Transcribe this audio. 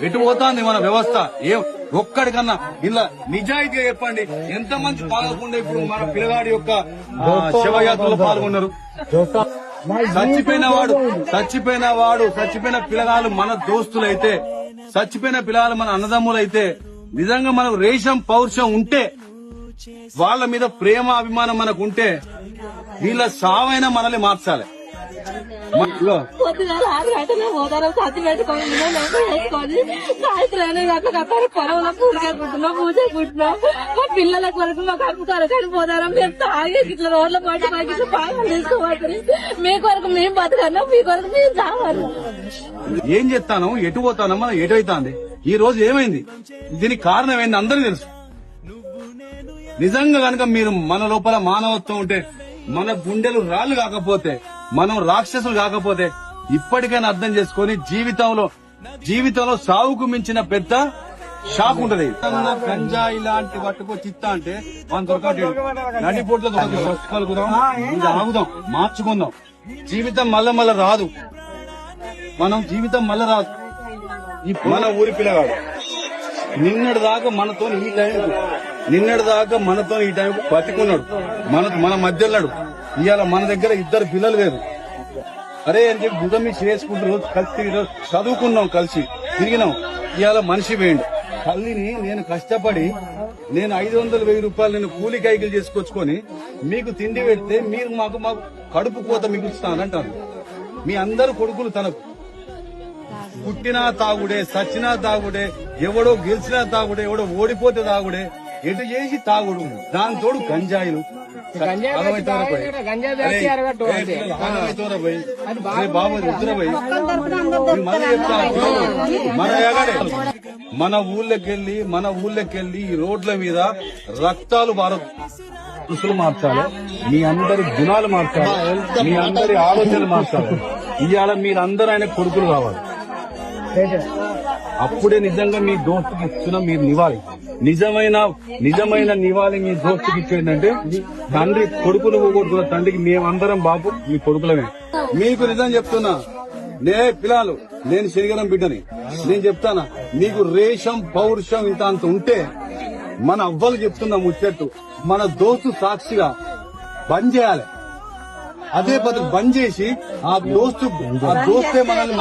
ఎటు పోతాంది మన వ్యవస్థ? ఒక్కడికన్నా ఇలా నిజాయితీగా చెప్పండి, ఎంత మంది పాల్గొండే ఇప్పుడు మన పిల్లగాడి యొక్క శవయాత్రలో పాల్గొన్నారు. చచ్చిపోయిన పిల్లగాళ్ళు మన దోస్తులైతే, చచ్చిపోయిన పిల్లగాళ్ళు మన అన్నదమ్ములైతే, నిజంగా మనకు రేషం పౌరుషం ఉంటే, వాళ్ళ మీద ప్రేమ అభిమానం మనకు ఉంటే, వీళ్ళ సావైనా మనల్ని మార్చాలి. పొద్దుగాల 6 గంటలకు పోతారు, సత్తి పెట్టుకొని వేసుకొని సాయంత్రం గంటలకు పొలంలో పూజకుంటున్నాం, మా పిల్లల కొరకు మా కడుపు కొరకు పోతారా. మేము తాగి ఇట్లా రోడ్ల పాటు మాకు ఇట్లా బాగా తీసుకోవాలి. మీ కొరకు మేము బతకన్నా, మీ కొరకు మేము చావాలి. ఏం చెప్తాను, ఎటు పోతాను, మనం ఎటు అవుతాంది. ఈ రోజు ఏమైంది, దీనికి కారణం ఏంది అందరికీ తెలుసు. నిజంగా కనుక మీరు మన లోపల మానవత్వం ఉంటే, మన గుండెలు రాళ్లు కాకపోతే, మనం రాక్షసులు కాకపోతే, ఇప్పటికైనా అర్థం చేసుకుని జీవితంలో సాగుకు మించిన పెద్ద షాక్ ఉంటది. గంజాయి లాంటి పట్టుకొచ్చి ఇస్తా అంటే మనం దొరకట్లేదు. నడిపోట్లో ఆగుదాం, మార్చుకుందాం. జీవితం మళ్ళా రాదు, జీవితం మళ్ళా రాదు. మన ఊరి పిల్లగాడు నిన్నటి దాకా మనతో ఈ టైం బతికున్నాడు, మన మధ్యలో. ఇవాళ మన దగ్గర 2 పిల్లలు లేరు. అరే అని చెప్పి బుధమి చేసుకుంటూ రోజు కలిసి చదువుకున్నాం, కలిసి తిరిగినాం. ఇవాళ మనిషి వేయండి. తల్లిని నేను కష్టపడి 500,000 రూపాయలు నేను కూలి కైకిలు చేసుకొచ్చుకొని మీకు తిండి పెడితే మీరు మాకు కడుపు కోత మిగులుస్తానంటారు. మీ అందరు కొడుకులు తనకు పుట్టినా తాగుడే, సచ్చినా తాగుడే, ఎవడో గెలిచినా తాగుడే, ఎవడో ఓడిపోతే తాగుడే, ఎటు చేసి తాగుడు. దాంతోడు గంజాయిలు మన ఊళ్ళకెళ్ళి ఈ రోడ్ల మీద రక్తాలు దుస్తులు మార్చాలి, మీ అందరి గుణాలు మార్చాలి, మీ అందరి ఆలోచనలు మార్చాలి. ఇవాళ మీరందరూ ఆయన కొడుకులు కావాలి. అప్పుడే నిజంగా మీ దోస్తుకి ఇస్తున్న మీరు నివాళి, నిజమైన నివాళి మీ దోస్తుకి ఇచ్చేందంటే, తండ్రి కొడుకును పోగొట్టుకున్న తండ్రికి మేమందరం బాబు మీ కొడుకులమే. మీకు నిజం చెప్తున్నా, పిల్లలు, నేను శనిగరం బిడ్డని, నేను చెప్తానా, మీకు రేషం పౌరుషం ఇంత అంత ఉంటే, మన అవ్వలు చెప్తున్నా ముచ్చట్టు, మన దోస్తు సాక్షిగా బంద్ చేయాలి. అదే పద్ధతి బంద్ చేసి ఆ దోస్తే మనల్ని